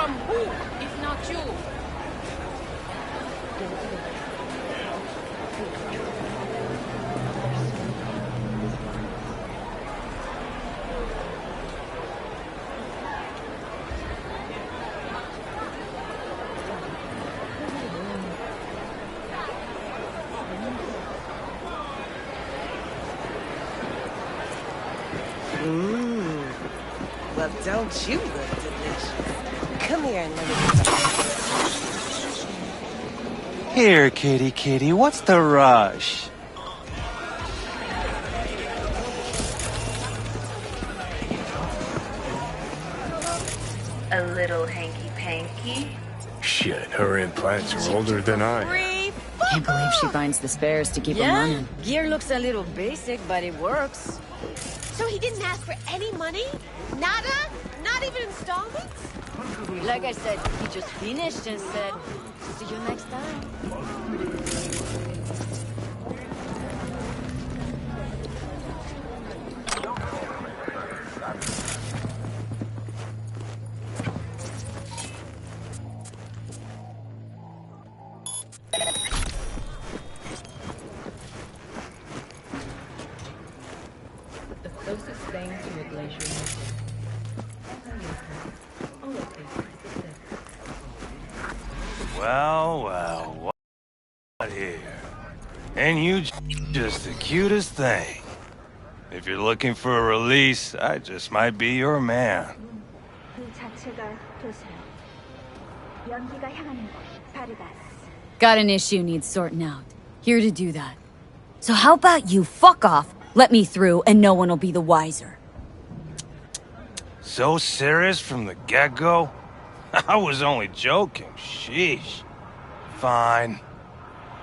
From who, if not you? Well, don't you look delicious? Come here and let me talk. Here, kitty, what's the rush? A little hanky-panky? Shit, her implants are older than I. Can't believe she finds the spares to keep him Yeah, running. gear looks a little basic, but it works. So he didn't ask for any money? Nada? Not even installments? Like I said, he just finished and said, see you next time. The closest thing to a glacier. Well, what here? And you just the cutest thing. If you're looking for a release, I just might be your man. Got an issue needs sorting out. Here to do that. So how about you fuck off, let me through, and no one will be the wiser. So serious from the get-go? I was only joking, sheesh. Fine.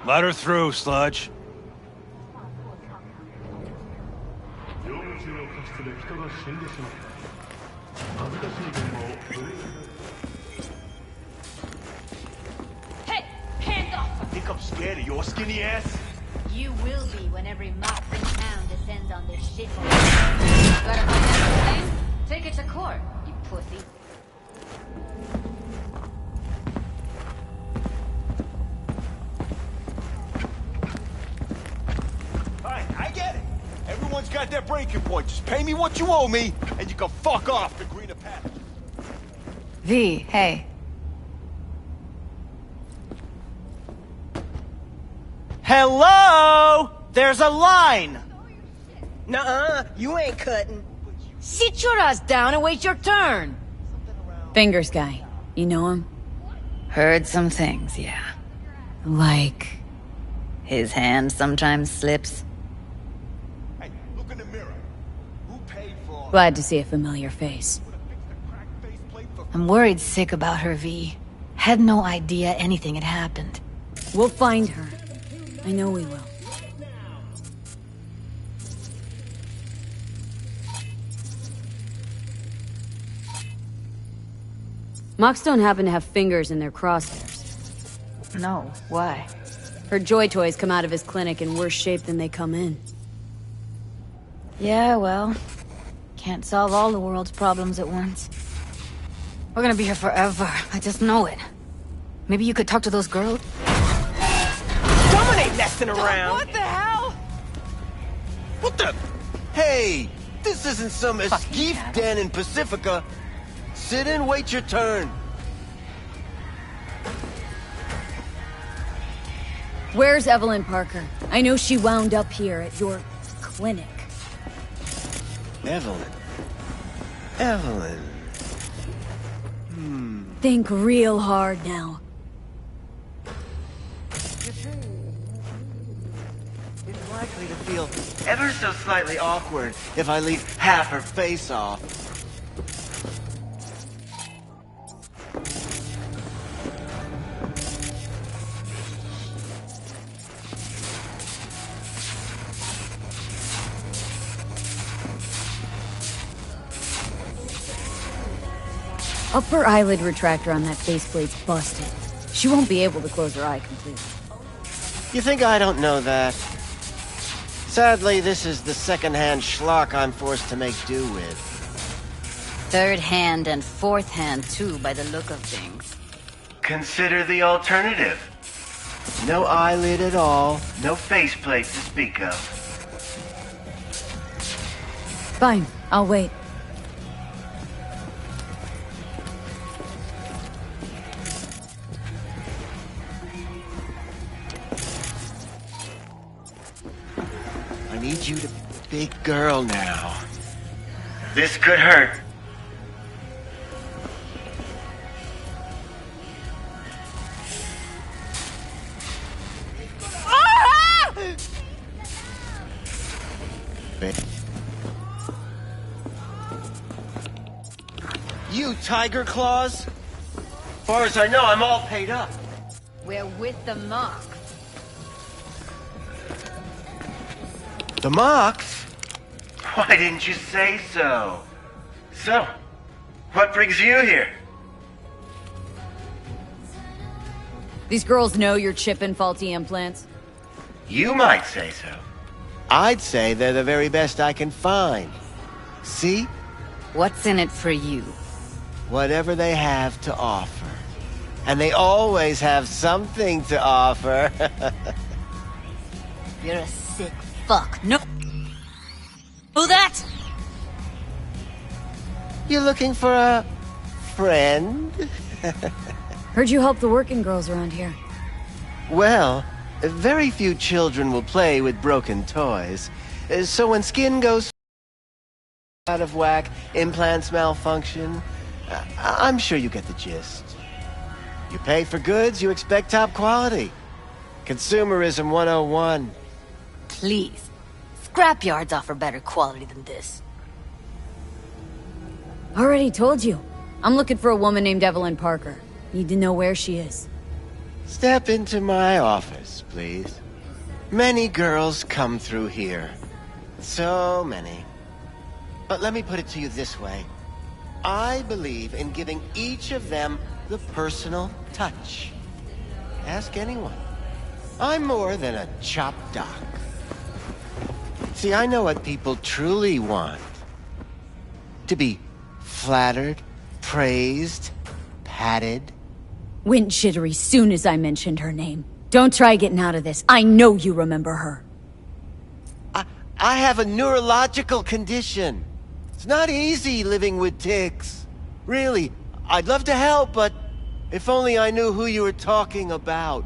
Let her through, Sludge. Hey, hands off! Think I'm scared of your skinny ass? You will be when every mox in town descends on this shithole. Got a financial thing? Take it to court, you pussy. Alright, I get it. Everyone's got their breaking point. Just pay me what you owe me, and you can fuck off to greener pastures. V, hey. Hello? There's a line! Nuh-uh, you ain't cutting. Sit your ass down and wait your turn. Fingers guy. You know him? Heard some things, yeah. Like... His hand sometimes slips. Hey, look in the mirror. Who paid for all Glad to see a familiar face. I'm worried sick about her, V. Had no idea anything had happened. We'll find her. I know we will. Mox don't happen to have fingers in their crosshairs. No, why? Her Joy Toys come out of his clinic in worse shape than they come in. Yeah, well, can't solve all the world's problems at once. We're gonna be here forever. I just know it. Maybe you could talk to those girls? Dominate messing around! What the hell? What the? Hey, this isn't some escape den in Pacifica. Sit and wait your turn. Where's Evelyn Parker? I know she wound up here at your clinic. Evelyn. Evelyn. Think real hard now. It's likely to feel ever so slightly awkward if I leave half her face off. Upper eyelid retractor on that faceplate's busted. She won't be able to close her eye completely. You think I don't know that? Sadly, this is the second-hand schlock I'm forced to make do with. Third hand and fourth hand, too, by the look of things. Consider the alternative. No eyelid at all, no faceplate to speak of. Fine, I'll wait. I need you to be a big girl now. This could hurt. You Tiger Claws? Far as I know, I'm all paid up. We're with the Mox. The Mox? Why didn't you say so? So, what brings you here? These girls know you're chipping faulty implants. You might say so. I'd say they're the very best I can find. See? What's in it for you? Whatever they have to offer. And they always have something to offer. You're a sick fuck. No. Who that? You looking for a friend? Heard you help the working girls around here. Well, very few children will play with broken toys. So when skin goes out of whack, implants malfunction, I'm sure you get the gist. You pay for goods, you expect top quality. Consumerism 101. Please. Scrapyards offer better quality than this. Already told you. I'm looking for a woman named Evelyn Parker. Need to know where she is. Step into my office, please. Many girls come through here. So many. But let me put it to you this way. I believe in giving each of them the personal touch. Ask anyone. I'm more than a chop doc. See, I know what people truly want. To be flattered, praised, patted. Went jittery soon as I mentioned her name. Don't try getting out of this. I know you remember her. I have a neurological condition. It's not easy living with tics. Really, I'd love to help, but if only I knew who you were talking about.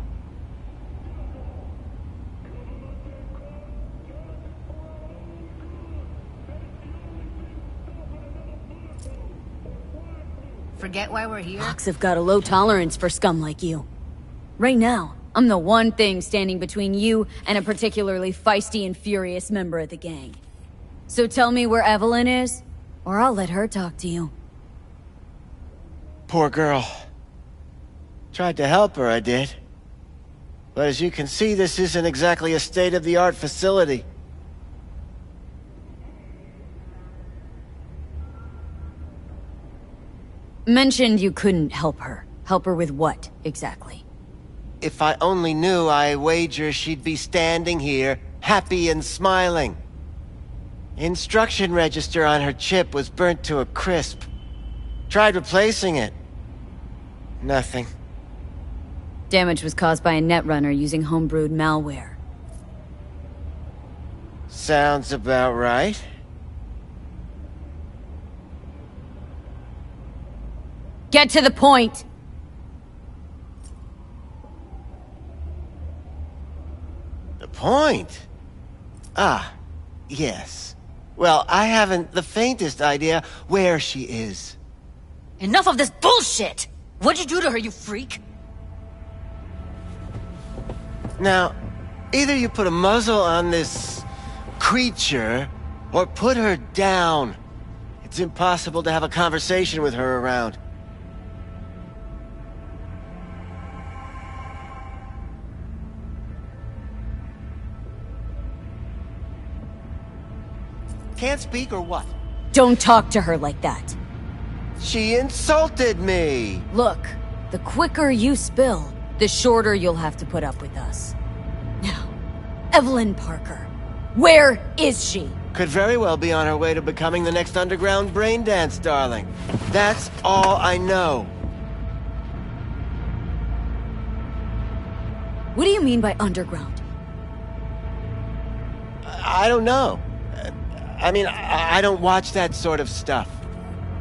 Forget why we're here? Fox have got a low tolerance for scum like you. Right now, I'm the one thing standing between you and a particularly feisty and furious member of the gang. So tell me where Evelyn is, or I'll let her talk to you. Poor girl. Tried to help her, I did. But as you can see, this isn't exactly a state-of-the-art facility. Mentioned you couldn't help her. Help her with what, exactly? If I only knew, I wager she'd be standing here, happy and smiling. Instruction register on her chip was burnt to a crisp. Tried replacing it. Nothing. Damage was caused by a netrunner using homebrewed malware. Sounds about right. Get to the point! The point? Ah, yes. Well, I haven't the faintest idea where she is. Enough of this bullshit! What'd you do to her, you freak? Now, either you put a muzzle on this creature, or put her down. It's impossible to have a conversation with her around. Can't speak or what? Don't talk to her like that. She insulted me! Look, the quicker you spill, the shorter you'll have to put up with us. Now, Evelyn Parker, where is she? Could very well be on her way to becoming the next underground brain dance darling. That's all I know. What do you mean by underground? I don't know. I mean, I don't watch that sort of stuff.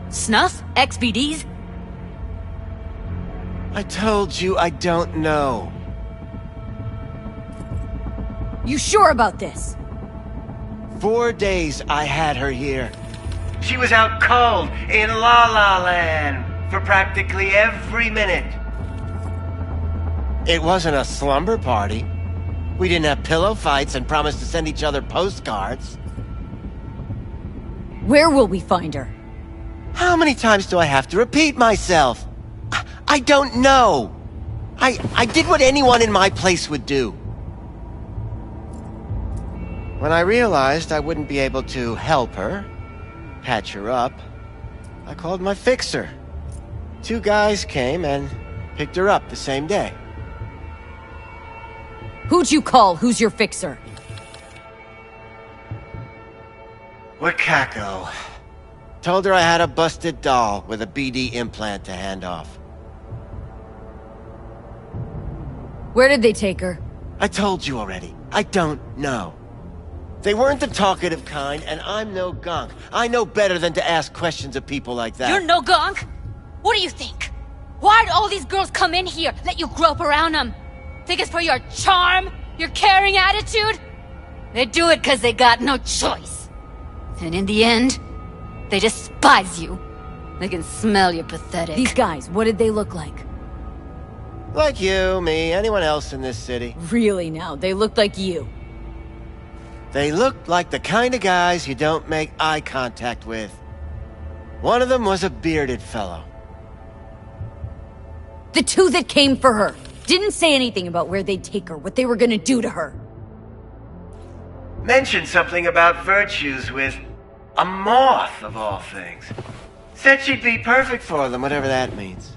Snuff? XBDs? I told you I don't know. You sure about this? 4 days I had her here. She was out cold in La La Land for practically every minute. It wasn't a slumber party. We didn't have pillow fights and promised to send each other postcards. Where will we find her? How many times do I have to repeat myself? I don't know. I did what anyone in my place would do. When I realized I wouldn't be able to help her, patch her up, I called my fixer. 2 guys came and picked her up the same day. Who'd you call? Who's your fixer? Wakako. Told her I had a busted doll with a BD implant to hand off. Where did they take her? I told you already. I don't know. They weren't the talkative kind, and I'm no gonk. I know better than to ask questions of people like that. You're no gonk? What do you think? Why'd all these girls come in here, let you grope around them? Think it's for your charm? Your caring attitude? They do it because they got no choice. And in the end, they despise you. They can smell you're pathetic. These guys, what did they look like? Like you, me, anyone else in this city. Really now, they looked like you. They looked like the kind of guys you don't make eye contact with. One of them was a bearded fellow. The 2 that came for her didn't say anything about where they'd take her, what they were gonna do to her. Mentioned something about virtues with a moth, of all things. Said she'd be perfect for them, whatever that means.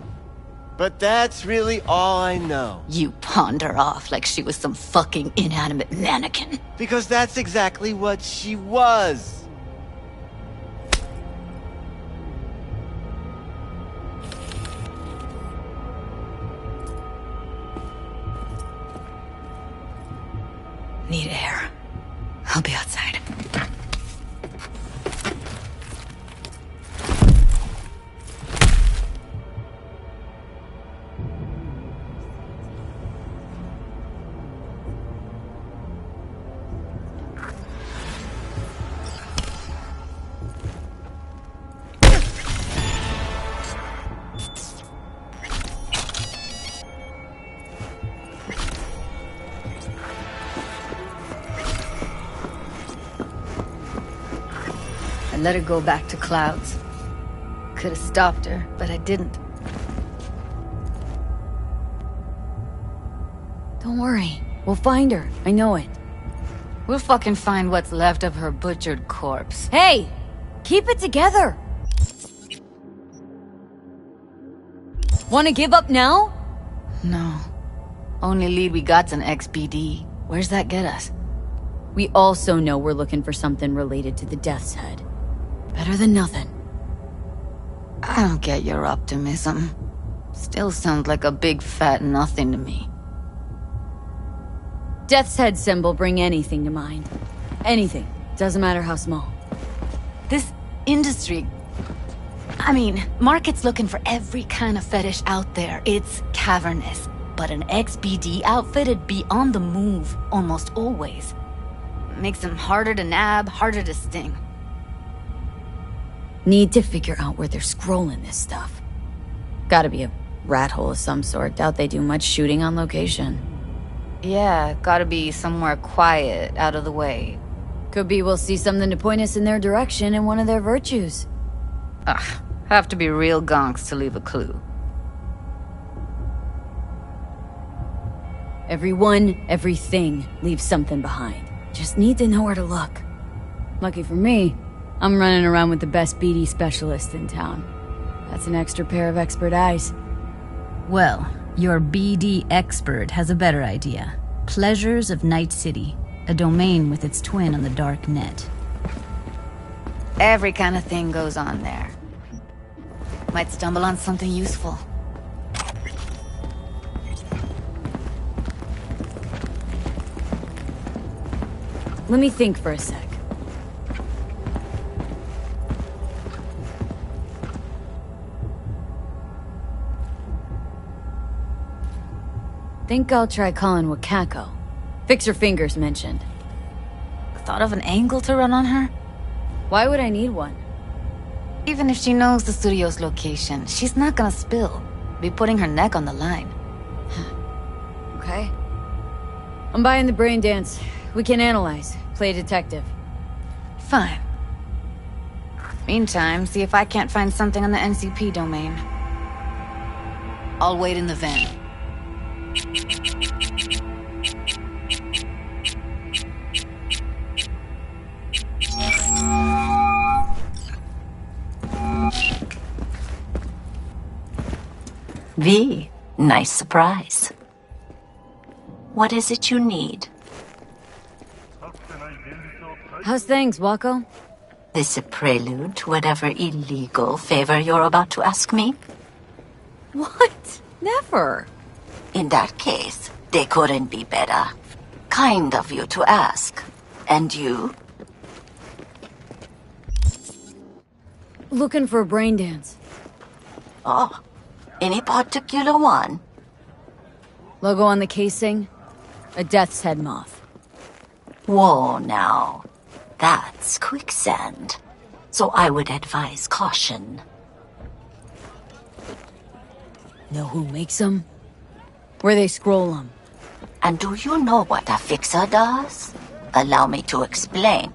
But that's really all I know. You pawned her off like she was some fucking inanimate mannequin. Because that's exactly what she was. Need air. I'll be outside. I let her go back to Clouds. Could have stopped her, but I didn't. Don't worry, we'll find her. I know it. We'll fucking find what's left of her butchered corpse. Hey! Keep it together! Wanna give up now? No. Only lead we got's an XBD. Where's that get us? We also know we're looking for something related to the Death's Head. Better than nothing. I don't get your optimism. Still sounds like a big fat nothing to me. Death's Head symbol bring anything to mind. Anything. Doesn't matter how small. This industry... I mean, market's looking for every kind of fetish out there. It's cavernous. But an XBD outfit'd be on the move, almost always. Makes them harder to nab, harder to sting. Need to figure out where they're scrolling this stuff. Gotta be a rat hole of some sort. Doubt they do much shooting on location. Yeah, gotta be somewhere quiet, out of the way. Could be we'll see something to point us in their direction in one of their virtues. Ugh, have to be real gonks to leave a clue. Everyone, everything leaves something behind. Just need to know where to look. Lucky for me, I'm running around with the best BD specialist in town. That's an extra pair of expert eyes. Well, your BD expert has a better idea. Pleasures of Night City, a domain with its twin on the dark net. Every kind of thing goes on there. Might stumble on something useful. Let me think for a sec. Think I'll try calling Wakako. Fix her fingers mentioned. Thought of an angle to run on her? Why would I need one? Even if she knows the studio's location, she's not gonna spill. Be putting her neck on the line. Okay. I'm buying the brain dance. We can analyze. Play detective. Fine. Meantime, see if I can't find something on the NCP domain. I'll wait in the van. V, nice surprise. What is it you need? How's things, Wako? This a prelude to whatever illegal favor you're about to ask me? What? Never. In that case, they couldn't be better. Kind of you to ask. And you? Looking for a brain dance. Oh, any particular one? Logo on the casing? A death's head moth. Whoa, now. That's quicksand. So I would advise caution. Know who makes them? Where they scroll them? And do you know what a fixer does? Allow me to explain.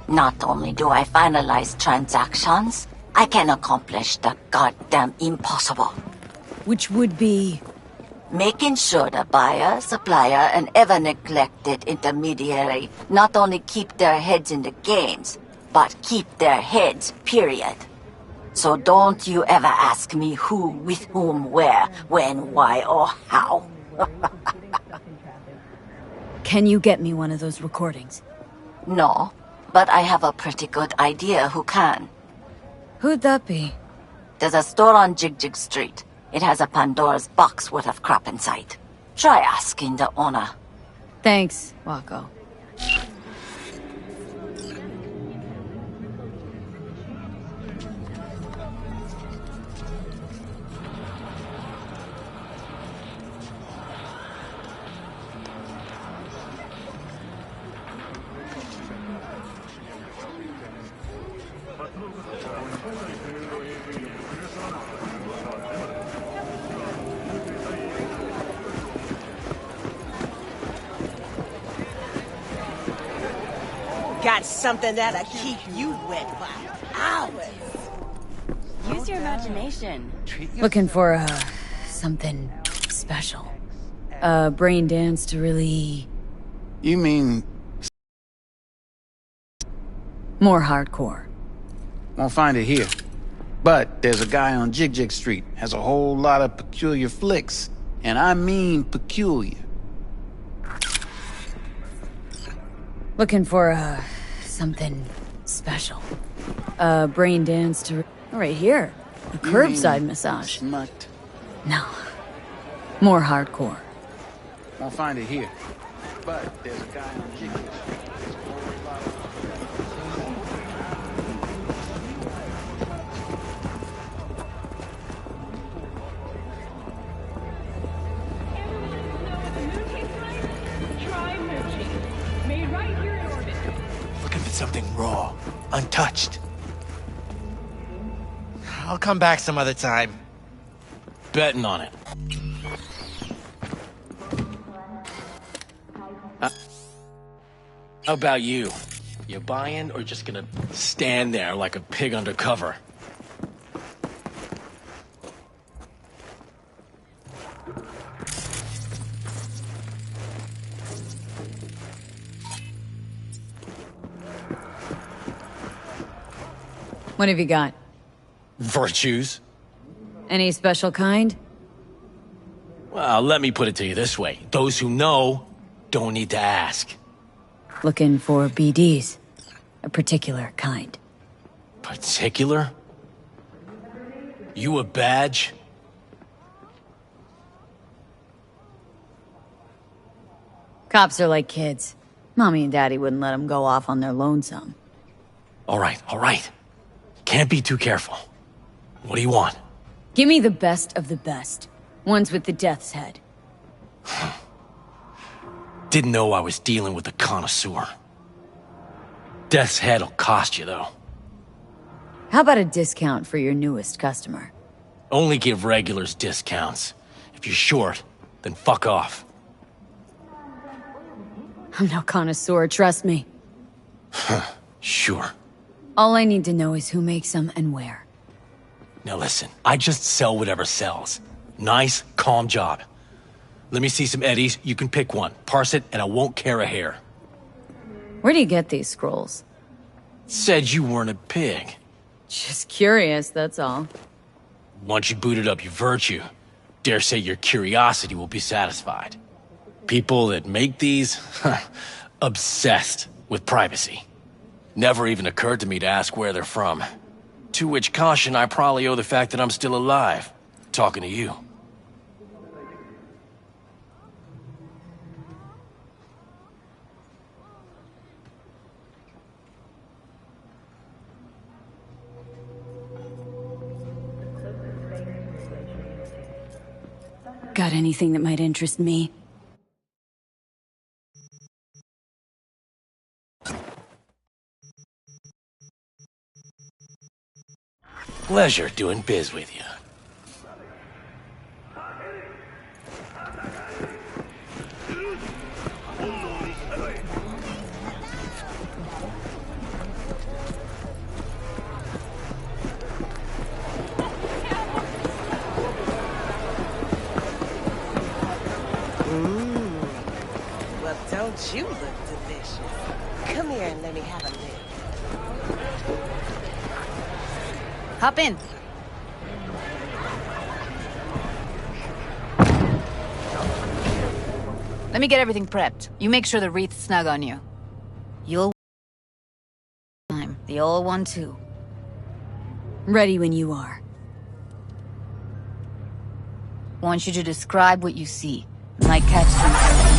Not only do I finalize transactions, I can accomplish the goddamn impossible. Which would be? Making sure the buyer, supplier, and ever-neglected intermediary not only keep their heads in the games, but keep their heads, period. So don't you ever ask me who, with whom, where, when, why, or how. Can you get me one of those recordings? No, but I have a pretty good idea who can. Who'd that be? There's a store on Jig Street. It has a Pandora's box worth of crap inside. Try asking the owner. Thanks, Wako. Got something that'll keep you wet for hours. Use your imagination. Looking for, something special. A brain dance to really... You mean... More hardcore. Won't find it here. But there's a guy on Jig Street, has a whole lot of peculiar flicks. And I mean peculiar. Looking for, something special. A brain dance to... Right here. A curbside massage. Smut. No. More hardcore. Won't find it here. But there's a guy on Jig Street. Something raw, untouched. I'll come back some other time. Betting on it. How about you? You buying or just gonna stand there like a pig undercover? What have you got? Virtues? Any special kind? Well, let me put it to you this way. Those who know don't need to ask. Looking for BDs. A particular kind. Particular? You a badge? Cops are like kids. Mommy and Daddy wouldn't let them go off on their lonesome. All right. Can't be too careful. What do you want? Give me the best of the best. Ones with the death's head. Didn't know I was dealing with a connoisseur. Death's head'll cost you, though. How about a discount for your newest customer? Only give regulars discounts. If you're short, then fuck off. I'm no connoisseur, trust me. Sure. All I need to know is who makes them and where. Now listen, I just sell whatever sells. Nice, calm job. Let me see some eddies, you can pick one. Parse it, and I won't care a hair. Where do you get these scrolls? Said you weren't a pig. Just curious, that's all. Once you booted up your virtue, dare say your curiosity will be satisfied. People that make these, obsessed with privacy. Never even occurred to me to ask where they're from. To which caution I probably owe the fact that I'm still alive, talking to you. Got anything that might interest me? Pleasure doing biz with you. Well, don't you look delicious? Come here and let me have a lick. Hop in. Let me get everything prepped. You make sure the wreath's snug on you. You'll... time. The old one, too. Ready when you are. Want you to describe what you see. Might catch something.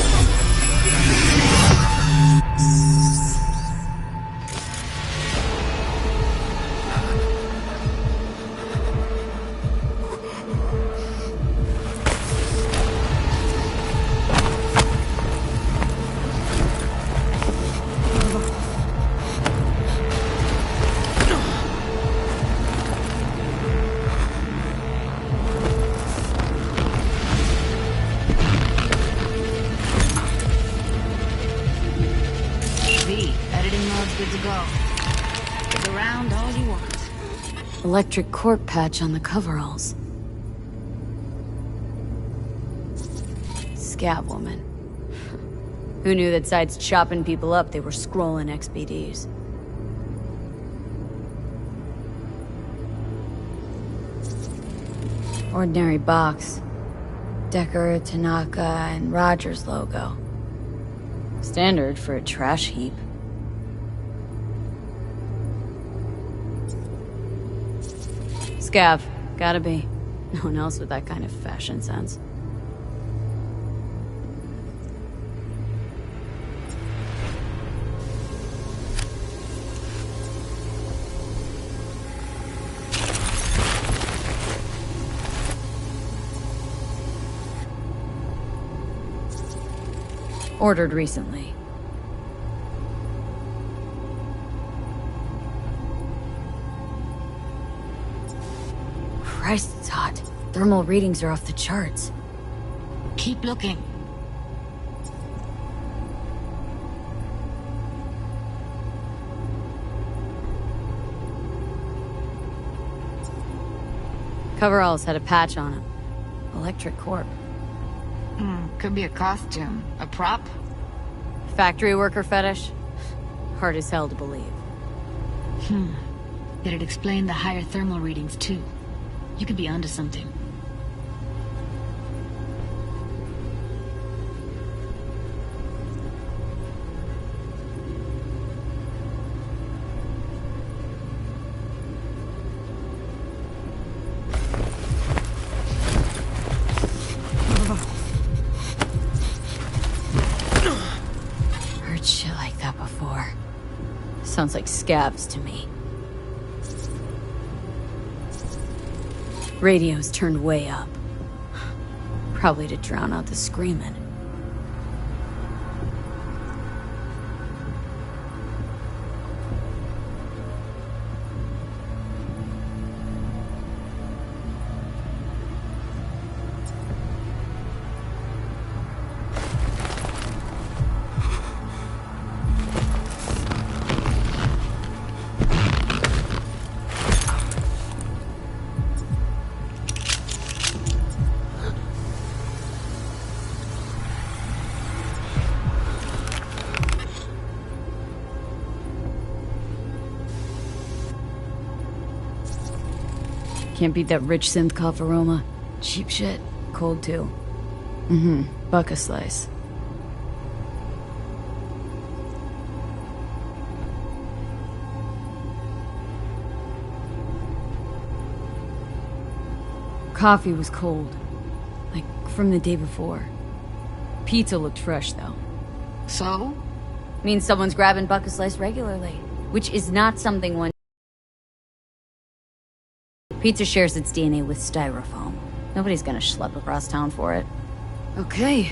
Electric corp patch on the coveralls. Scab woman. Who knew that sides chopping people up, they were scrolling XBDs. Ordinary box. Decker, Tanaka, and Rogers logo. Standard for a trash heap. Scav. Gotta be. No one else with that kind of fashion sense. Ordered recently. Christ, it's hot. Thermal readings are off the charts. Keep looking. Coveralls had a patch on them. Electric Corp. Could be a costume. A prop? Factory worker fetish? Hard as hell to believe. Did it explain the higher thermal readings, too? You could be onto something. Sounds like scavs to me. Radio's turned way up. Probably to drown out the screaming. Can't beat that rich synth cough aroma. Cheap shit. Cold too. Buck a slice. Coffee was cold. Like from the day before. Pizza looked fresh though. So? Means someone's grabbing Buck a slice regularly. Which is not something one... Pizza shares its DNA with styrofoam. Nobody's gonna schlep across town for it. Okay.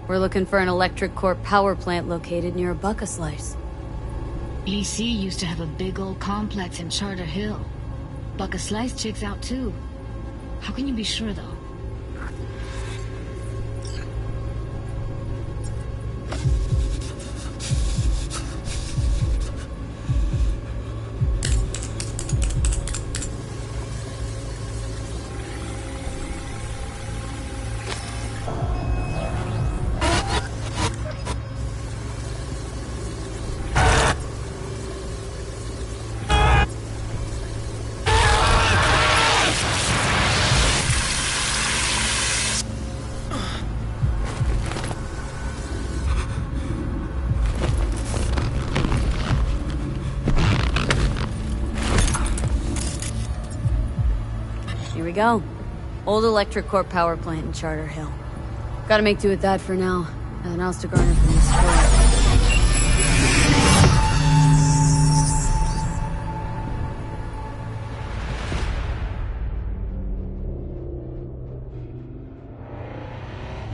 We're looking for an electric core power plant located near a Buck a slice. BC used to have a big old complex in Charter Hill. Buck a slice checks out too. How can you be sure though? Go. Old electric core power plant in Charter Hill. Gotta make do with that for now. Nothing else to garner from this square.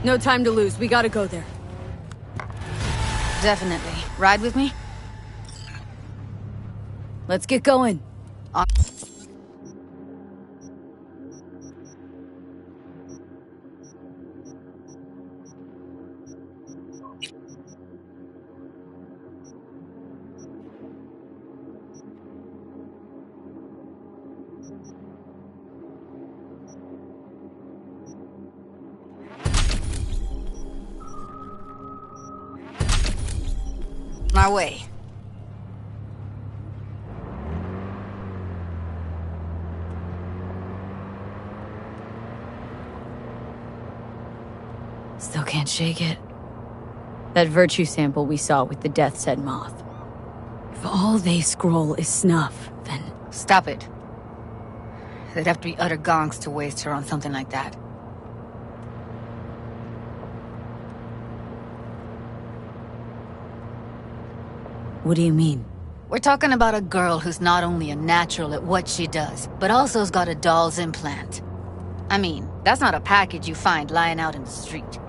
No time to lose. We gotta go there. Definitely. Ride with me? Let's get going. My way. Still can't shake it. That virtue sample we saw with the Death's Head moth. If all they scroll is snuff, then... Stop it. They'd have to be utter gonks to waste her on something like that. What do you mean? We're talking about a girl who's not only a natural at what she does, but also's got a doll's implant. I mean, that's not a package you find lying out in the street.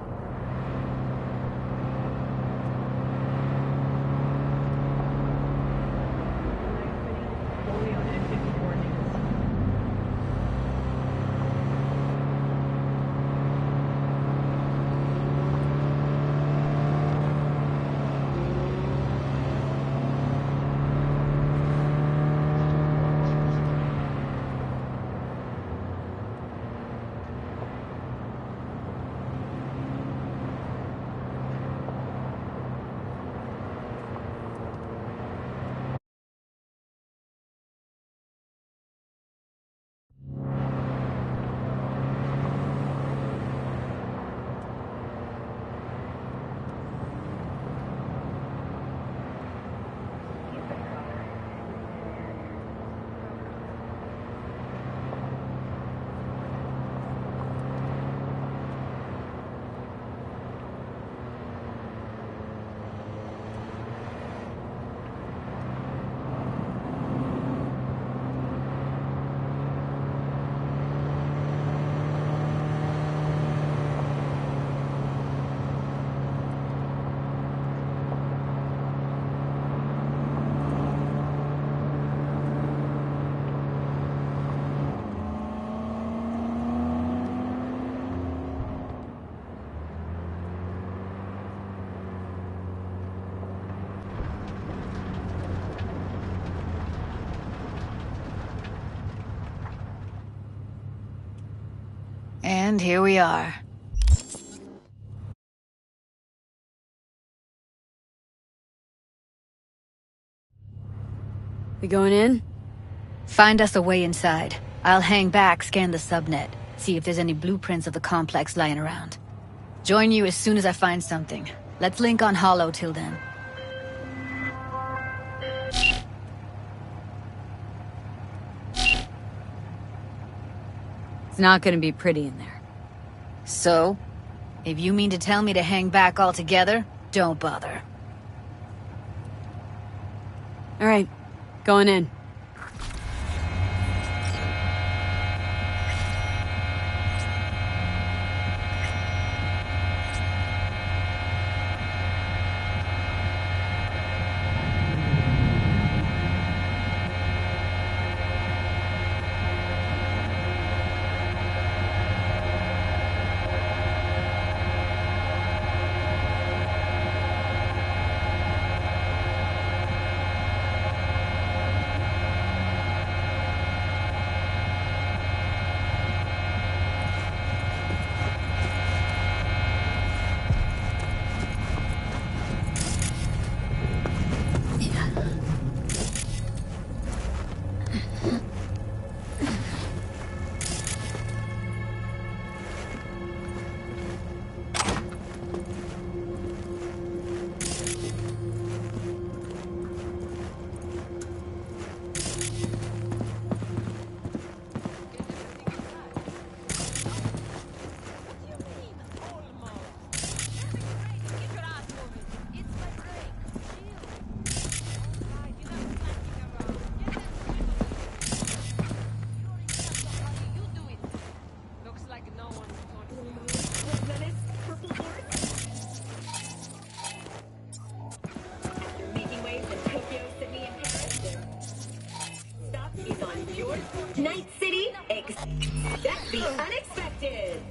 And here we are. We going in? Find us a way inside. I'll hang back, scan the subnet, see if there's any blueprints of the complex lying around. Join you as soon as I find something. Let's link on Hollow till then. It's not gonna be pretty in there. So? If you mean to tell me to hang back altogether, don't bother. Alright, going in. Night City, expect the unexpected.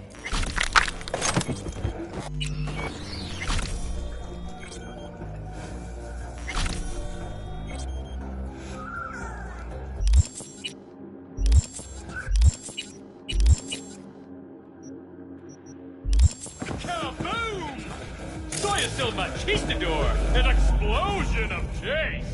Kaboom! Soy es el Machistador, an explosion of taste!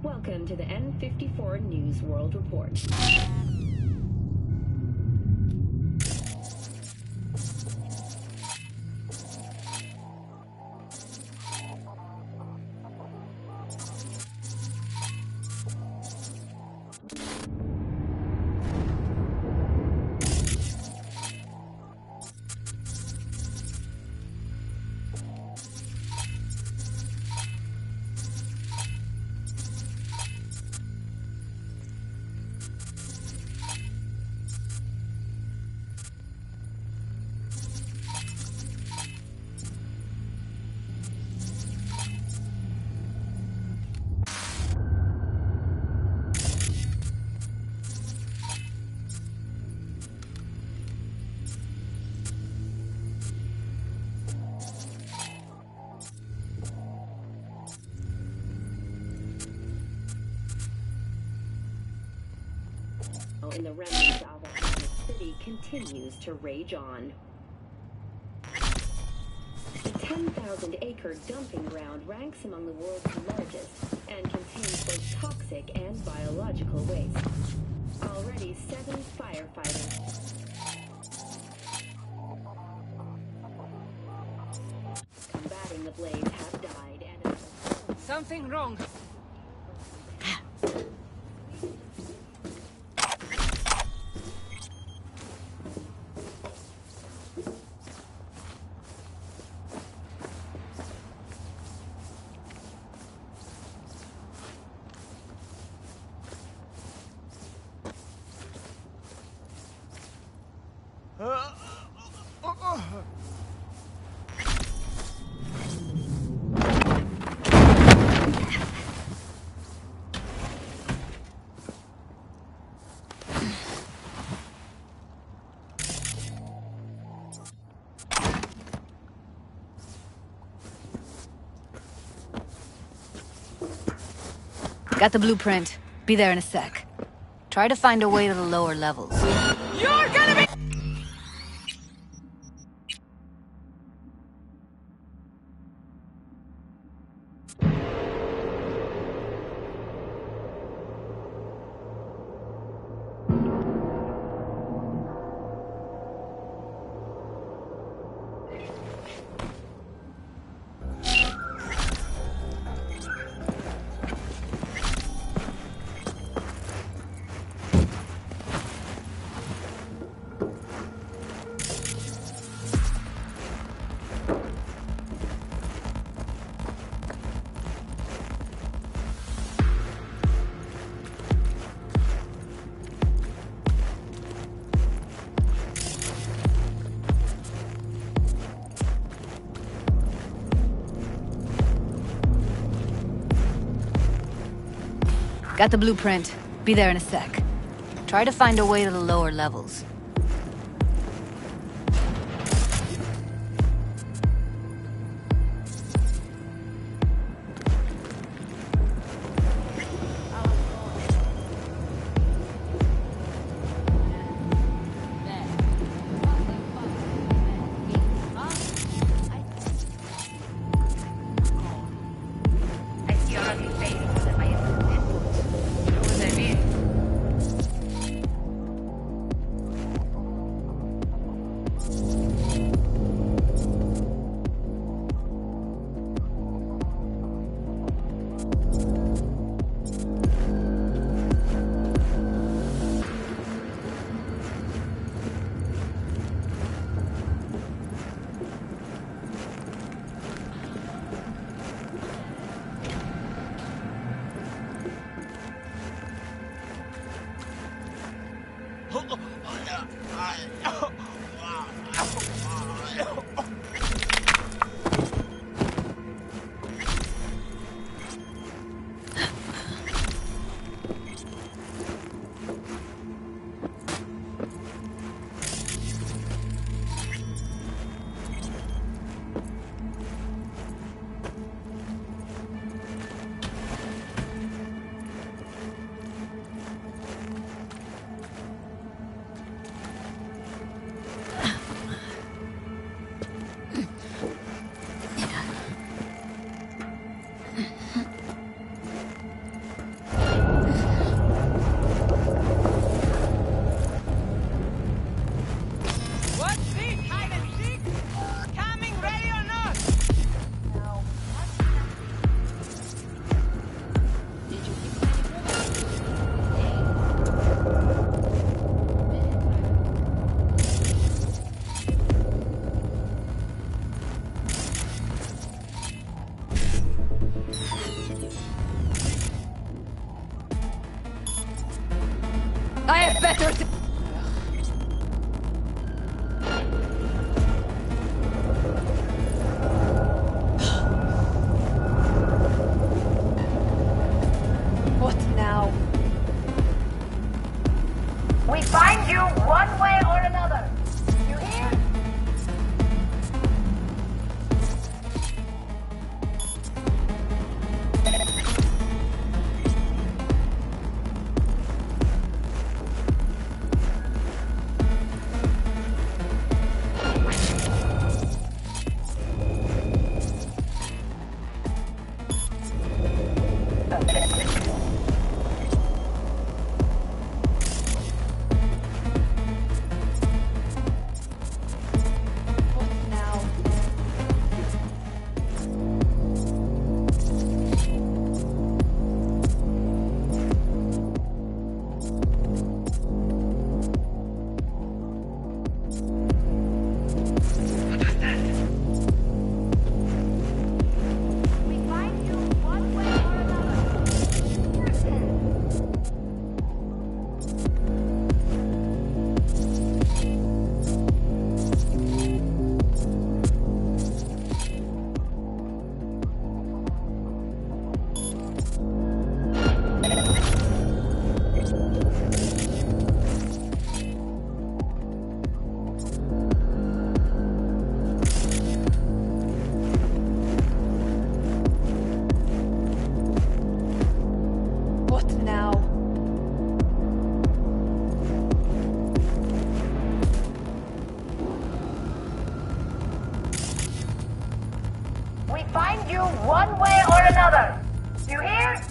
Welcome to the N54 News World Report. In the remnants of Atlantic City continues to rage on. The 10,000-acre dumping ground ranks among the world's largest and contains both toxic and biological waste. Already 7 firefighters combating the blaze have died and... Something wrong. Got the blueprint. Be there in a sec. Try to find a way to the lower levels. You're gonna be... Got the blueprint. Be there in a sec. Try to find a way to the lower levels. I have better to... What now? We find you one way or another. You hear? another. You hear?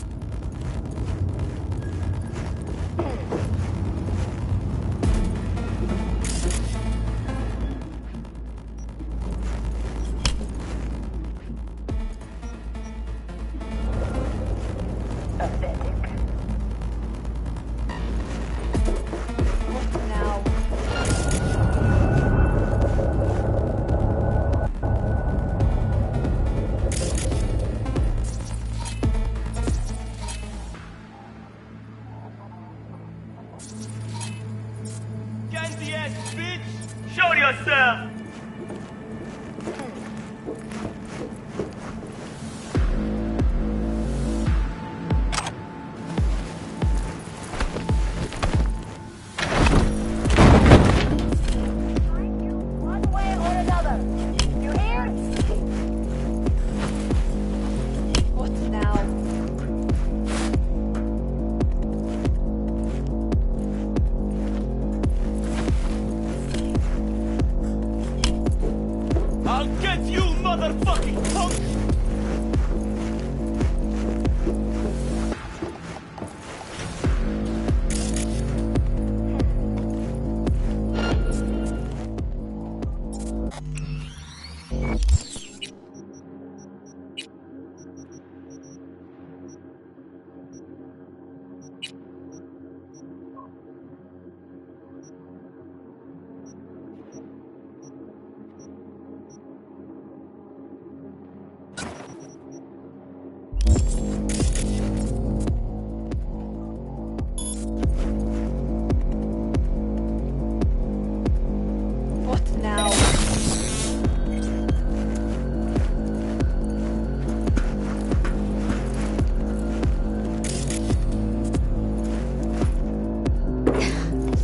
Gansy ass bitch! Show yourself! One way or another. You hear? What now? I'll get you, motherfucking punk! What now?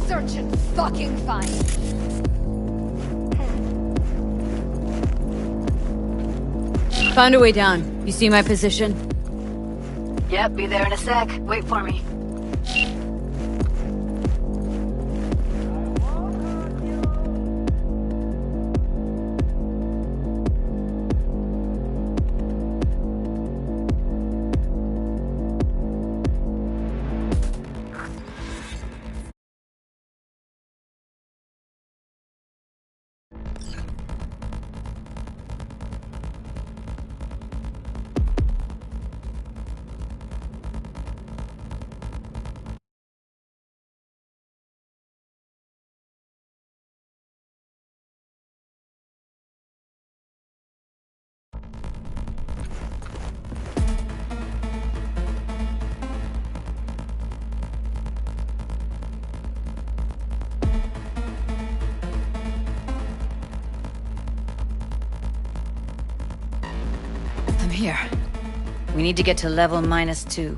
Search and fucking find. Found a way down. You see my position? Yep, be there in a sec. Wait for me. I'm here. We need to get to level -2.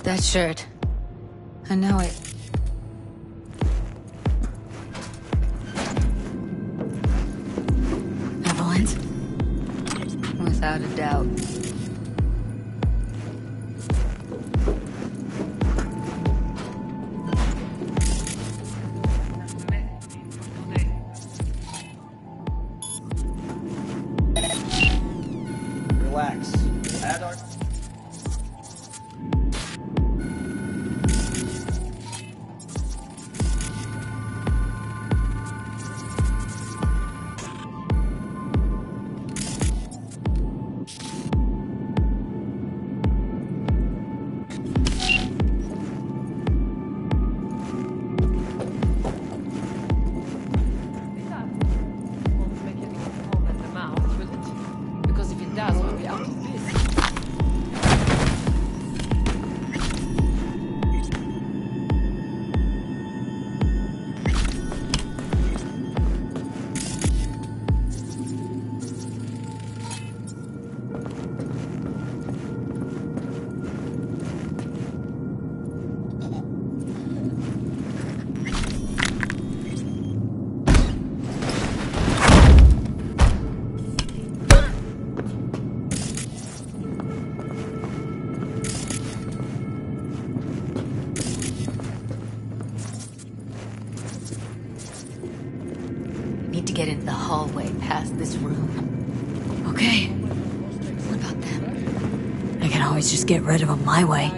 That shirt. I know it. Evelyn's? Without a doubt. Relax. Add our... past this room. Okay. What about them? I can always just get rid of them my way.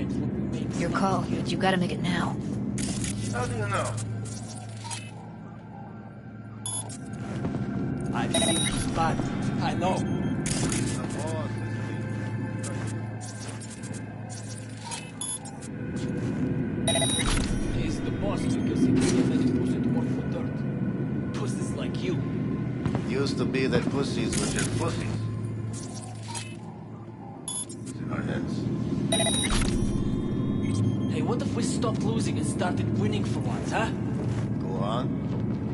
Your call, but you gotta make it now. How do you know? I've seen this spot. I know. He's the boss because he can't let his pussy to work for dirt. Pussies like you. Used to be that pussies were just pussies. In our heads. Hey, what if we stopped losing and started winning for once, huh? Go on.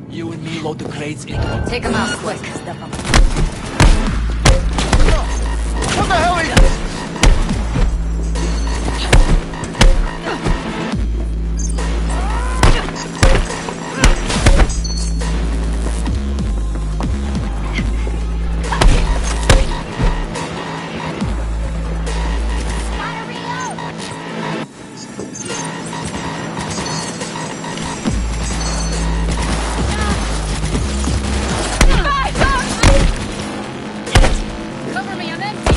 You and me load the crates in. Take them out quick. What the hell are you... Cover me, I'm empty!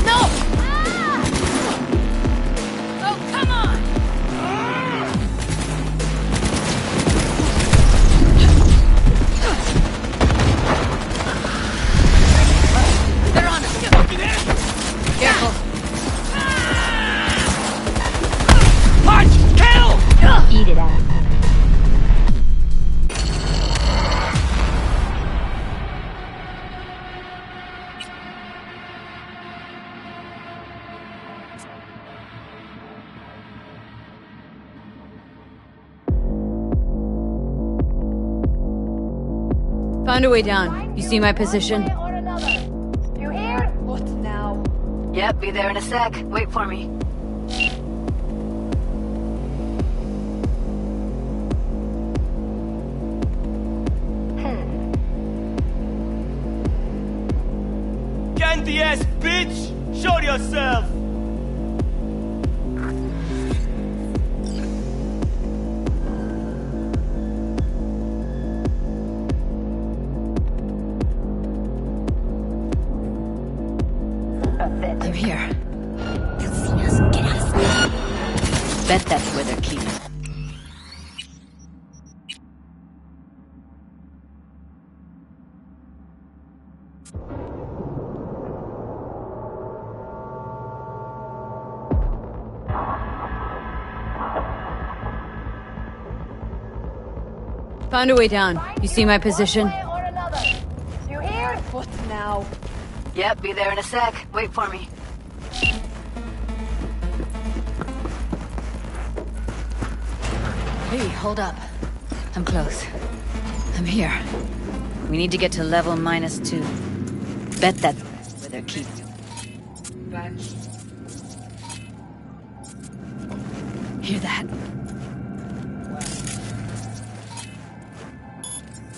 No! Oh, come on! They're on us! Careful! Punch! Kill! Eat it out. Found a way down. You see my position? You hear? What now? Yep, be there in a sec. Wait for me. Candy ass bitch! Show yourself! I'm here. They'll see us. Get us. Bet that's where they're keeping. Found a way down. You see my position? You hear? What now? Yep, be there in a sec. Wait for me. Hey, hold up. I'm close. I'm here. We need to get to level -2. Bet that's where they're keeping. Hear that?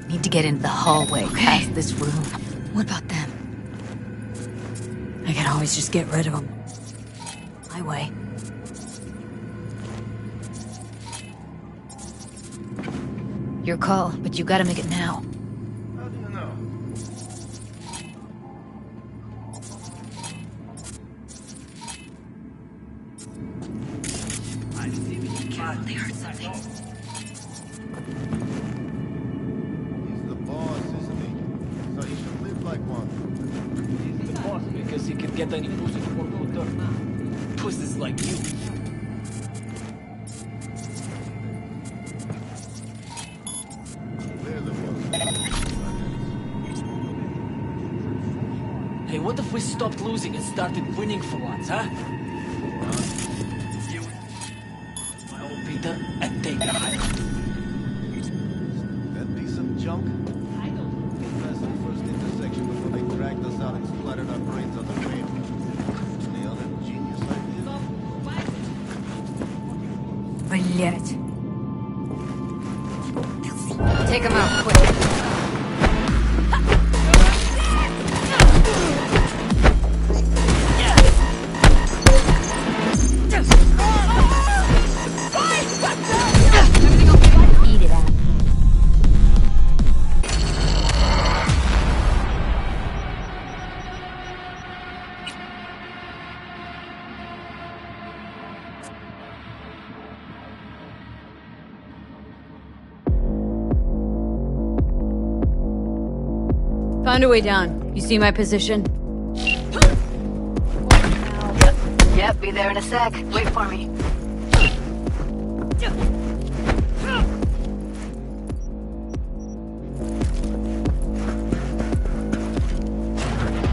Need to get into the hallway past this room. What about them? I can always just get rid of them my way. Your call, but you gotta make it now. How do you know? I've seen this spot. They heard something. He's the boss, isn't he? So he should live like one. He's the boss because he can get any pussy to work for dirt. Pussies like you. We're the boss. Hey, what if we stopped losing and started winning for once, huh? You, my old Peter, and take a hike. That piece of junk? I know. Get past the first intersection before they dragged us out and splattered our brains on the pavement. Any other genius ideas? Блять. Take him out, quick. Eat it out. Found a way down. You see my position? Yep, be there in a sec. Wait for me.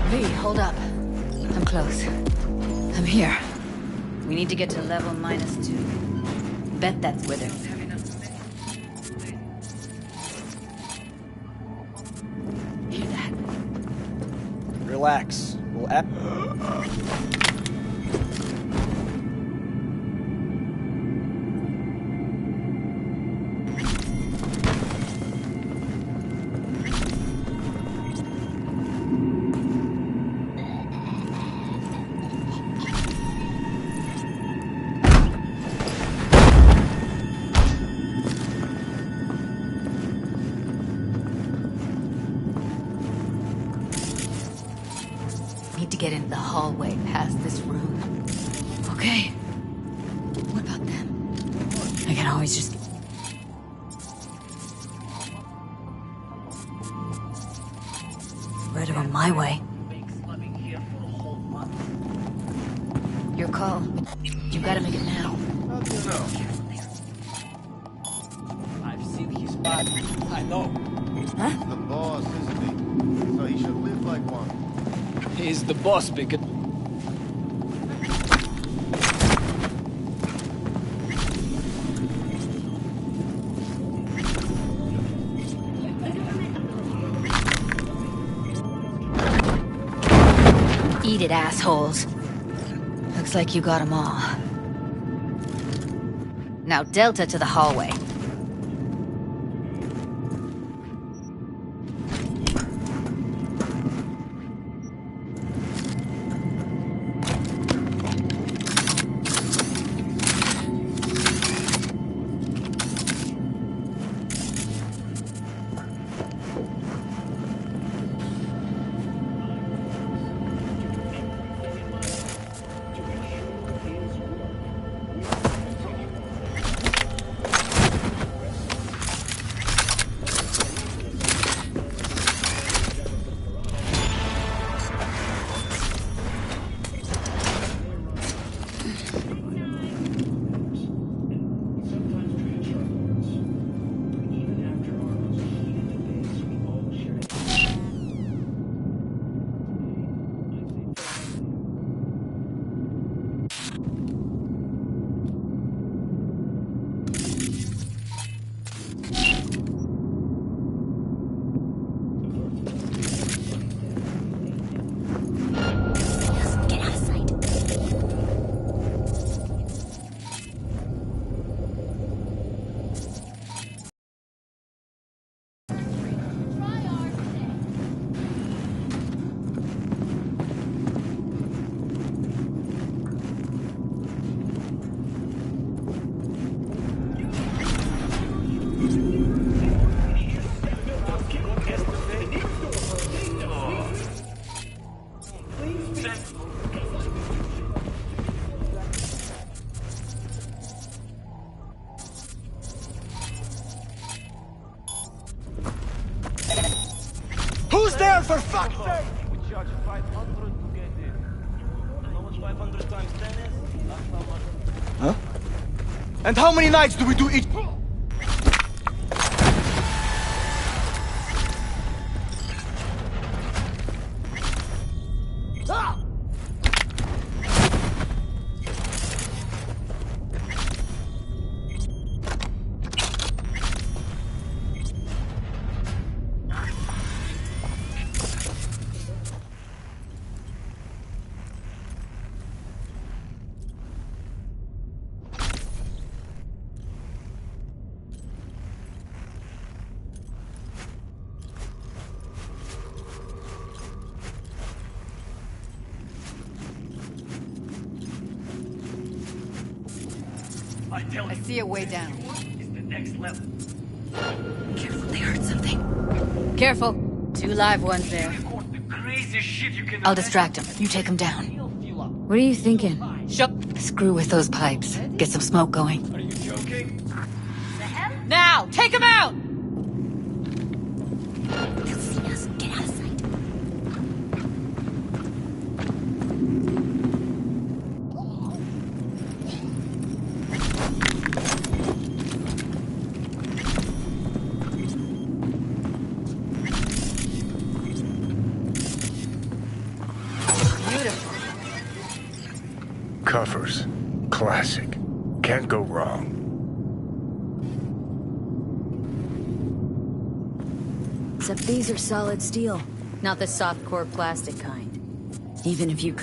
V, hold up. I'm close. I'm here. We need to get to level -2. Bet that's where they're... Hear that? Relax. We'll add... Need to get into the hallway past this room. Okay. What about them? I can always just... Right on my way. Your call. You gotta make it now. How do you know? I've seen his body. I know. He's the boss, isn't he? So he should live like one. He's the boss, Bigot. Eat it, assholes. Looks like you got them all. Now Delta to the hallway. Who's there, for fuck's sake? We charge 500 to get in. You know what 500 times 10 is? That's how much. Huh? And how many nights do we do each... Ah! I see a way down. It's the next level. Careful, they heard something. Careful. 2 live ones there. Craziest shit you can I'll distract them. You take them down. What are you thinking? Screw with those pipes. Get some smoke going. Are you joking? Now, take him out! They'll see us. Get out of sight. covers. Classic. Can't go wrong. Except these are solid steel, not the soft-core plastic kind. Even if you're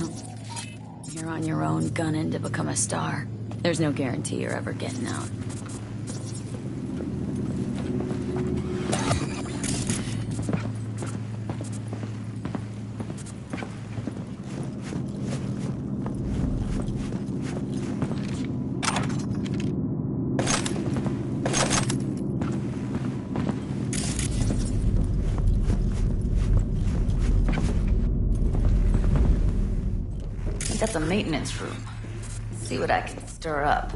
on your own gunning to become a star, there's no guarantee you're ever getting out. That's a maintenance room. Let's see what I can stir up.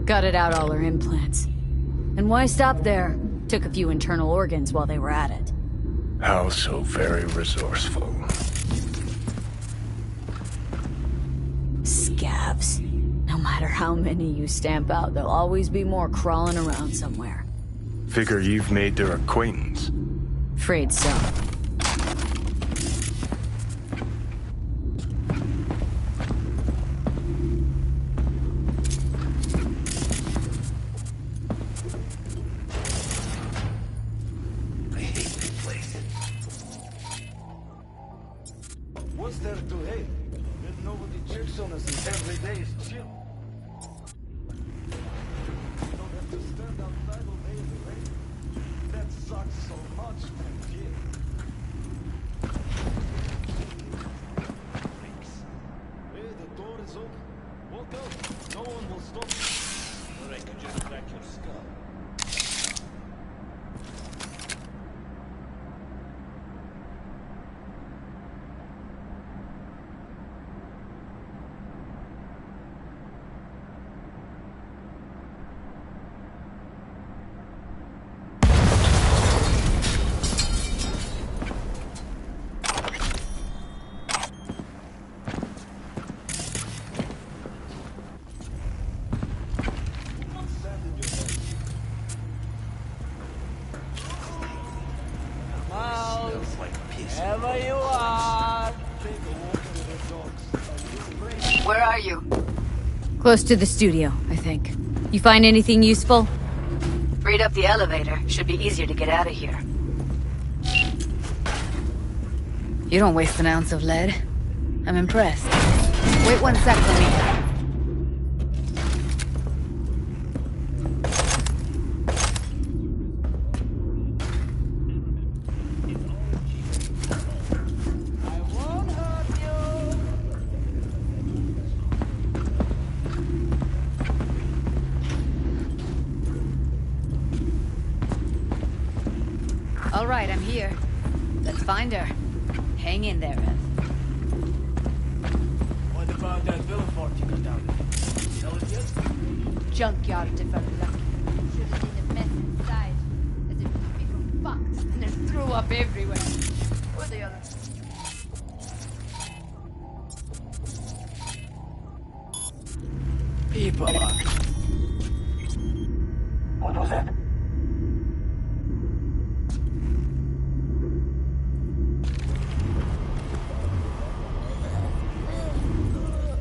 Gutted out all her implants. And why stop there? Took a few internal organs while they were at it. How so very resourceful. Scavs. No matter how many you stamp out, there'll always be more crawling around somewhere. Figure you've made their acquaintance. Afraid so. What's there to hate? If nobody checks on us and every day is chill. You don't have to stand outside all day in the rain. That sucks so much, man, kid. Hey, the door is open. Walk out. No one will stop you. Or I could just crack your skull. Wherever you are. Where are you? Close to the studio, I think. You find anything useful? Freed up the elevator. Should be easier to get out of here. You don't waste an ounce of lead. I'm impressed. Wait 1 sec for me. right, I'm here. Let's find her. Hang in there, Ev. What about that Villefort you got down there? Sell it yet? Junkyard if I'm lucky. Should have seen the mess inside. As if people fucked and then threw up everywhere. Or the other. People are... What was that?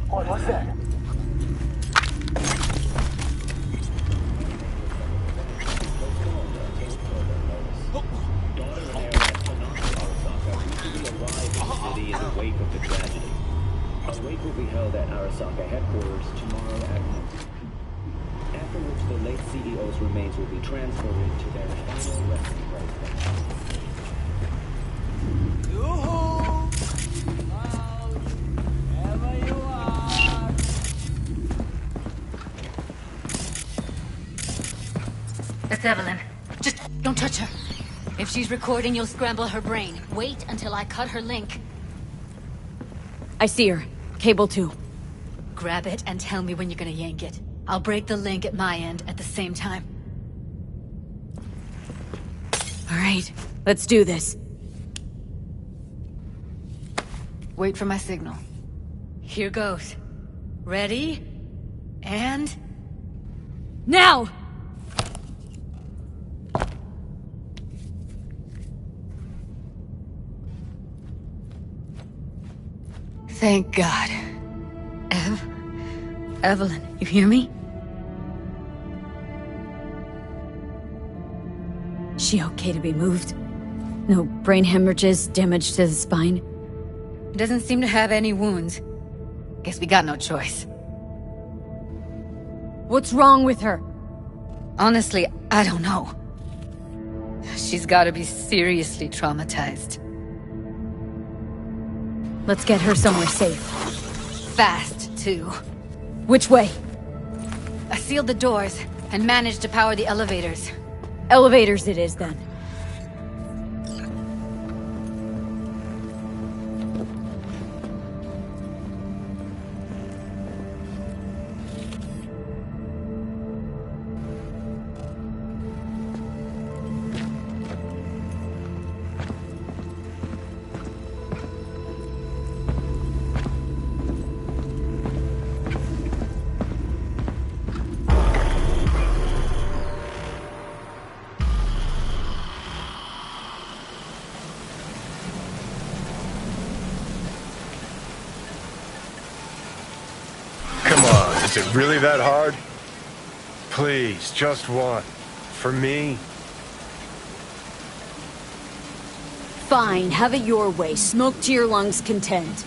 What was that? City in the wake of the tragedy. A wake will be held at Arasaka headquarters tomorrow at noon. After which the late CEO's remains will be transported to their final resting place. Yoo-hoo! Well, wherever you are. That's Evelyn. Just don't touch her. If she's recording, you'll scramble her brain. Wait until I cut her link. I see her. Cable 2. Grab it and tell me when you're gonna yank it. I'll break the link at my end at the same time. All right, let's do this. Wait for my signal. Here goes. Ready? And... now! Thank God. Evelyn, you hear me? She okay to be moved? No brain hemorrhages, damage to the spine? Doesn't seem to have any wounds. Guess we got no choice. What's wrong with her? Honestly, I don't know. She's gotta be seriously traumatized. Let's get her somewhere safe. Fast, too. Which way? I sealed the doors and managed to power the elevators. Elevators it is, then. Is it really that hard? Please, just one. For me? Fine, have it your way. Smoke to your lungs' content.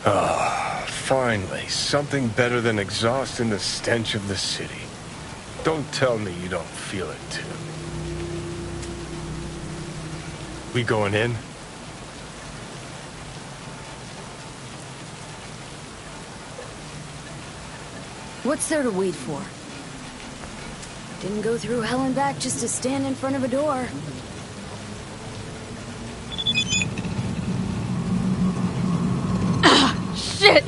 Ah, finally. Something better than exhaust in the stench of the city. Don't tell me you don't feel it, too. We going in? What's there to wait for? Didn't go through hell and back just to stand in front of a door. Ah, shit!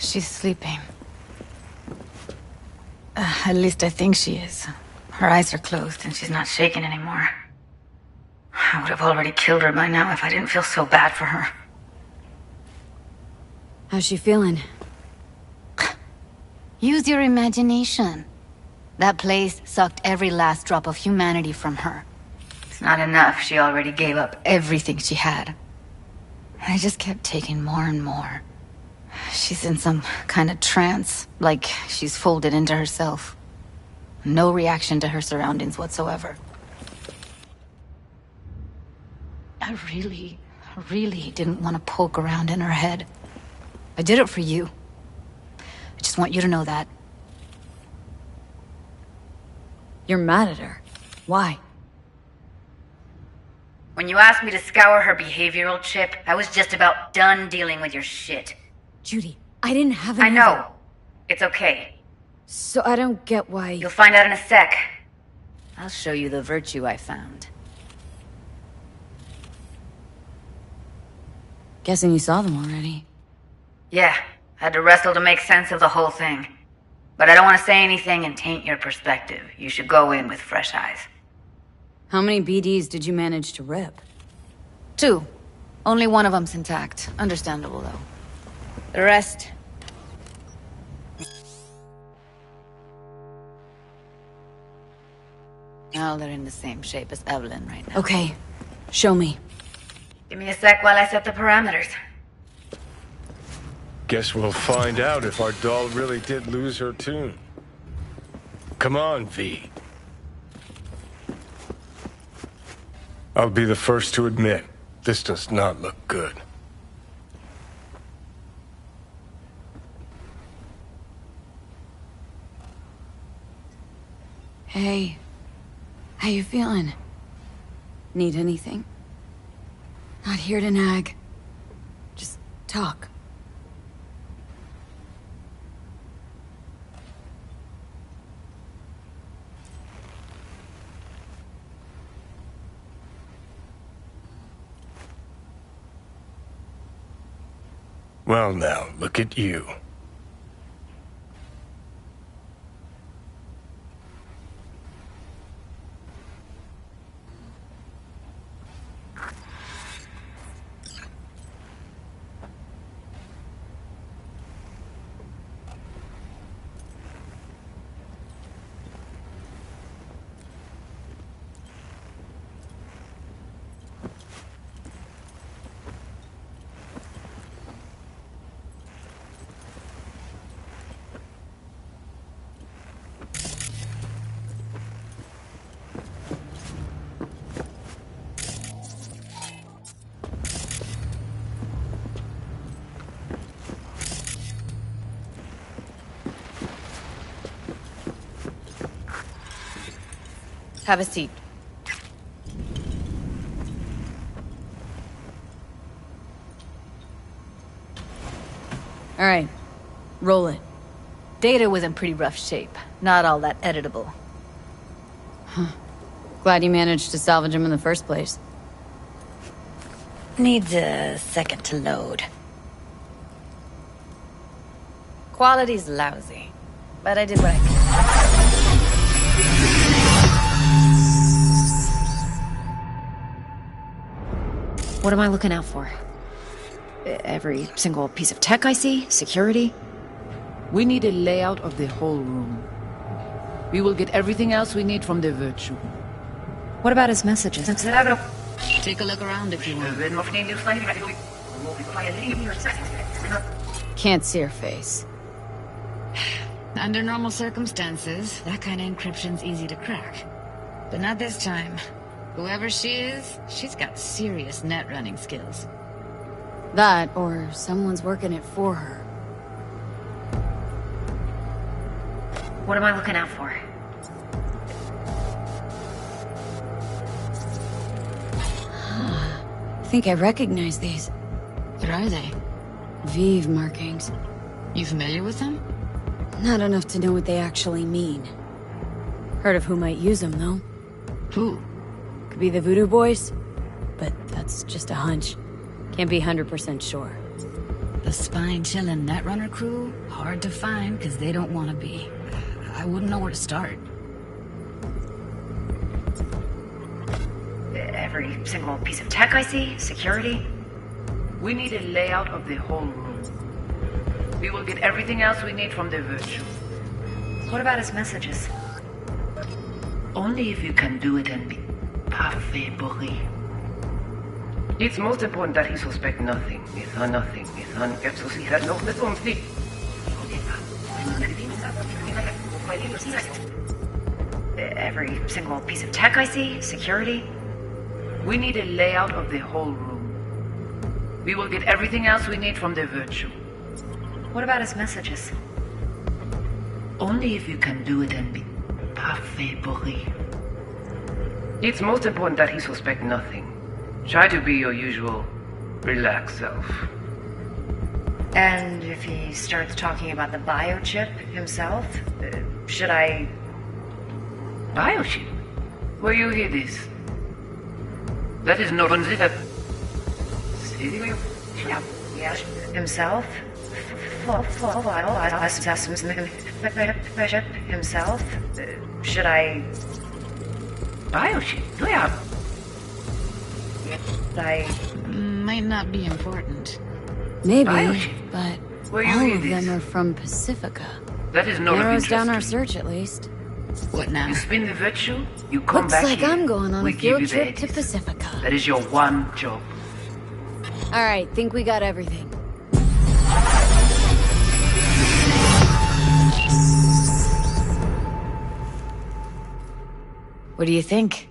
She's sleeping. At least I think she is. Her eyes are closed and she's not shaking anymore. I would have already killed her by now if I didn't feel so bad for her. How's she feeling? Use your imagination. That place sucked every last drop of humanity from her. It's not enough. She already gave up everything she had. I just kept taking more and more. She's in some kind of trance, like she's folded into herself. No reaction to her surroundings whatsoever. I really didn't want to poke around in her head. I did it for you. I just want you to know that. You're mad at her. Why? When you asked me to scour her behavioral chip, I was just about done dealing with your shit. Judy, I didn't have any. I know. It's okay. So I don't get why... You'll find out in a sec. I'll show you the virtue I found. Guessing you saw them already. Yeah, had to wrestle to make sense of the whole thing. But I don't want to say anything and taint your perspective. You should go in with fresh eyes. How many BDs did you manage to rip? 2. Only one of them's intact. Understandable, though. The rest... Now they're in the same shape as Evelyn right now. Okay, show me. Give me a sec while I set the parameters. Guess we'll find out if our doll really did lose her tune. Come on, V. I'll be the first to admit, this does not look good. Hey, how you feeling? Need anything? Not here to nag. Just talk. Well now, look at you. Have a seat. All right, roll it. Data was in pretty rough shape. Not all that editable. Huh. Glad you managed to salvage him in the first place. Needs a second to load. Quality's lousy, but I did what I could. What am I looking out for? Every single piece of tech I see? Security? We need a layout of the whole room. We will get everything else we need from the Virtue. What about his messages? Take a look around if you want. Can't see her face. Under normal circumstances, that kind of encryption's easy to crack. But not this time. Whoever she is, she's got serious net running skills. That, or someone's working it for her. What am I looking out for? I think I recognize these. What are they? Vive markings. You familiar with them? Not enough to know what they actually mean. Heard of who might use them, though. Who? Could be the Voodoo Boys, but that's just a hunch. Can't be 100% sure. The spine-chilling Netrunner crew? Hard to find, because they don't want to be. I wouldn't know where to start. Every single piece of tech I see, security. We need a layout of the whole room. We will get everything else we need from the virtue. What about his messages? Only if you can do it and be parfait bourré. It's most important that he suspect nothing. Nothing. He has no something. Every single piece of tech I see, security. We need a layout of the whole room. We will get everything else we need from the virtue. What about his messages? Only if you can do it and be parfait bourré. It's most important that he suspect nothing. Try to be your usual, relaxed self. And if he starts talking about the biochip himself, should I... Biochip? Where you hear this? That is not considered... Himself? Himself? Should I... Biochip? Yeah. Might not be important. Maybe, Biochip? but Where you all hear of this? them are from Pacifica. That is not of Narrows interest down to our me. search at least. What now? You spin the virtue, you come Looks back like here. I'm going on We a give field you the trip to edges. Pacifica. That is your one job. Alright, think we got everything. What do you think?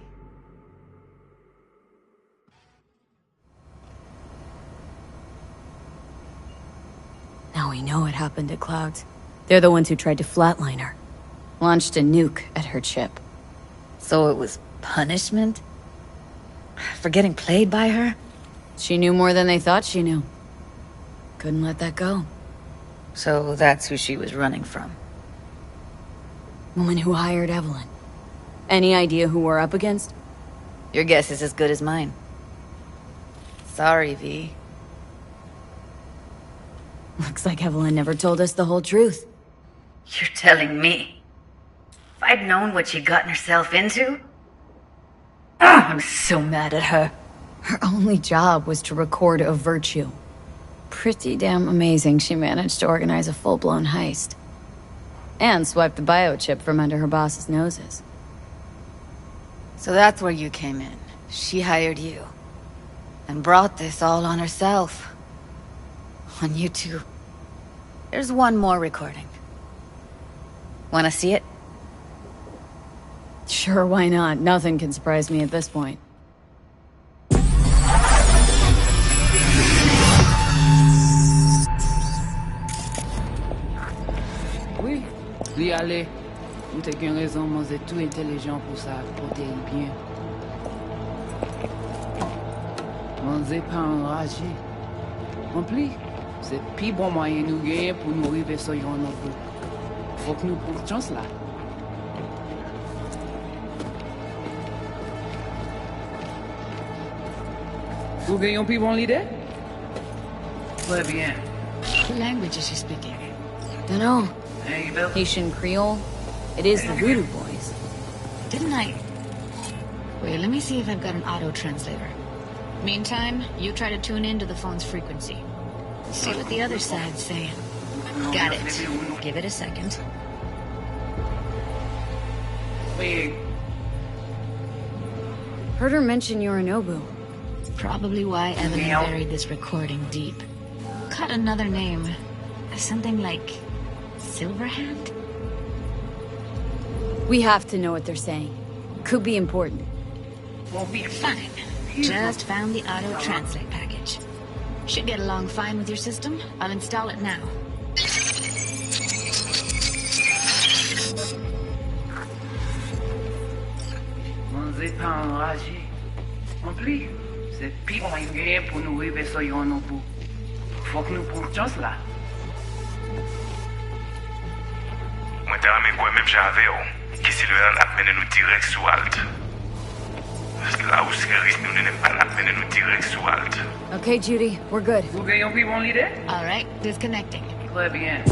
Now we know what happened to Clouds. They're the ones who tried to flatline her. Launched a nuke at her chip. So it was punishment? For getting played by her? She knew more than they thought she knew. Couldn't let that go. So that's who she was running from. Woman who hired Evelyn. Any idea who we're up against? Your guess is as good as mine. Sorry, V. Looks like Evelyn never told us the whole truth. You're telling me? If I'd known what she'd gotten herself into? I'm so mad at her. Her only job was to record a virtue. Pretty damn amazing she managed to organize a full-blown heist. And swipe the biochip from under her boss's noses. So that's where you came in. She hired you. And brought this all on herself. On you too. There's one more recording. Wanna see it? Sure, why not? Nothing can surprise me at this point. Oui, li ale. Ou te gen raison, moi c'est tout intelligent pour ça, porter bien. Moi c'est pas enragé. En plus, c'est plus bon moyen nous gagner pour nous arriver sur yon autre. Faut que nous prenions chance là. Vous gagnez plus bon l'idée? Très bien. What language is she speaking? Dunno. Hey, Bill. Haitian Creole? It is the Voodoo Boys. Didn't I? Wait, let me see if I've got an auto-translator. Meantime, you try to tune into the phone's frequency. See what the other side's saying. Got it. Give it a second. Wait. Heard her mention Yorinobu. Probably why Evelyn buried this recording deep. Caught another name. Something like... Silverhand? We have to know what they're saying. Could be important. Won't be Fine. Just found the auto-translate package. Should get along fine with your system. I'll install it now. On n'est pas enragé. En plus, c'est plus bon moyen pour nous arriver sur yon autre. Faut que nous prenions chance là. Mwen te rame kwen menm jan ave yo, ki Silverhand ap mene nou direk sou alt. Okay, Judy, we're good. Alright, disconnecting. Très bien.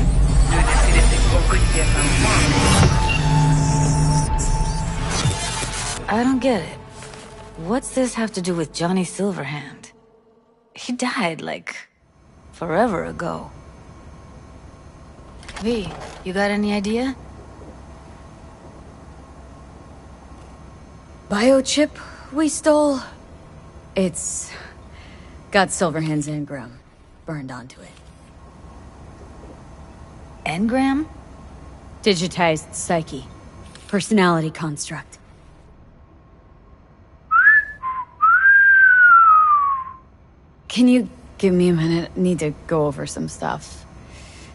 I don't get it. What's this have to do with Johnny Silverhand? He died, like, forever ago. V, you got any idea? Biochip we stole? It's got Silverhand's engram burned onto it. Engram? Digitized psyche. Personality construct. Can you give me a minute? I need to go over some stuff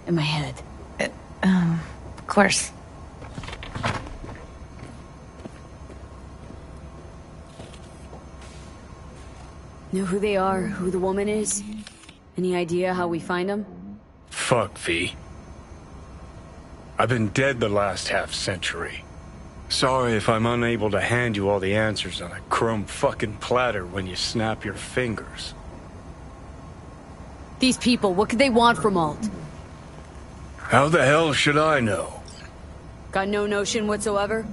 in my head. Of course. Know who they are, who the woman is? Any idea how we find them? Fuck, V. I've been dead the last half-century. Sorry if I'm unable to hand you all the answers on a chrome fucking platter when you snap your fingers. These people, what could they want from Alt? How the hell should I know? Got no notion whatsoever?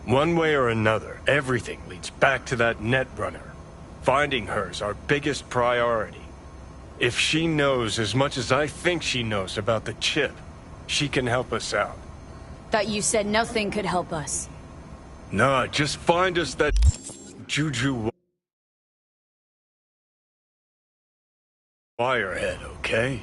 One way or another, everything leads back to that Netrunner. Finding her's our biggest priority. If she knows as much as I think she knows about the chip, she can help us out. Thought you said nothing could help us. Nah, just find us that Juju wirehead, okay?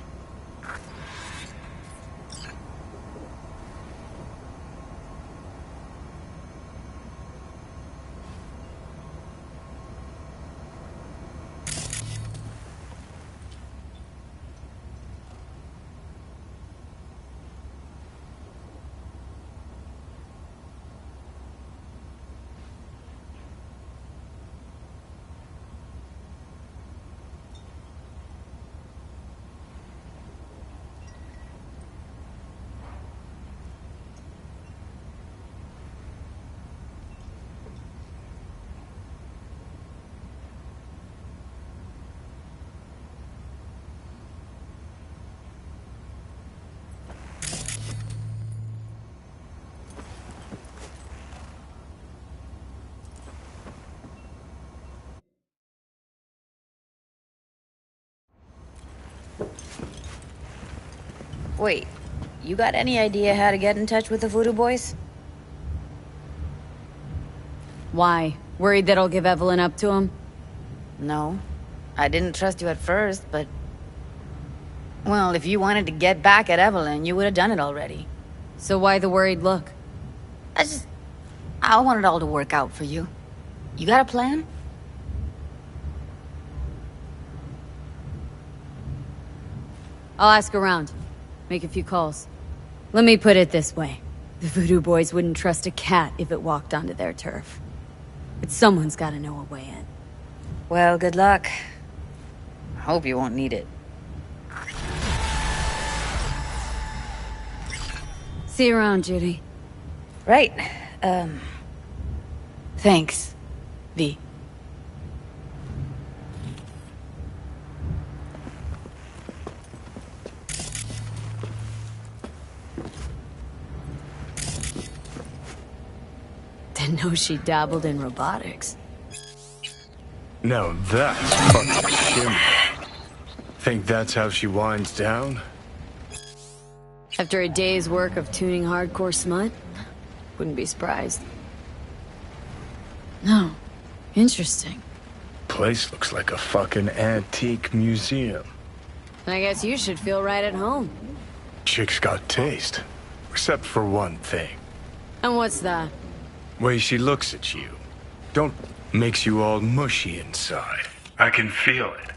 Wait, you got any idea how to get in touch with the Voodoo Boys? Why? Worried that I'll give Evelyn up to him? No. I didn't trust you at first, but... Well, if you wanted to get back at Evelyn, you would have done it already. So why the worried look? I want it all to work out for you. You got a plan? I'll ask around. Make a few calls. Let me put it this way. The Voodoo Boys wouldn't trust a cat if it walked onto their turf. But someone's gotta know a way in. Well, good luck. Hope you won't need it. See you around, Judy. Right. Thanks, V. Didn't know she dabbled in robotics. Now that's fucking shimmy. Think that's how she winds down? After a day's work of tuning hardcore smut? Wouldn't be surprised. No. Interesting. Place looks like a fucking antique museum. I guess you should feel right at home. Chick's got taste. Except for one thing. And what's that? Way she looks at you. Makes you all mushy inside. I can feel it.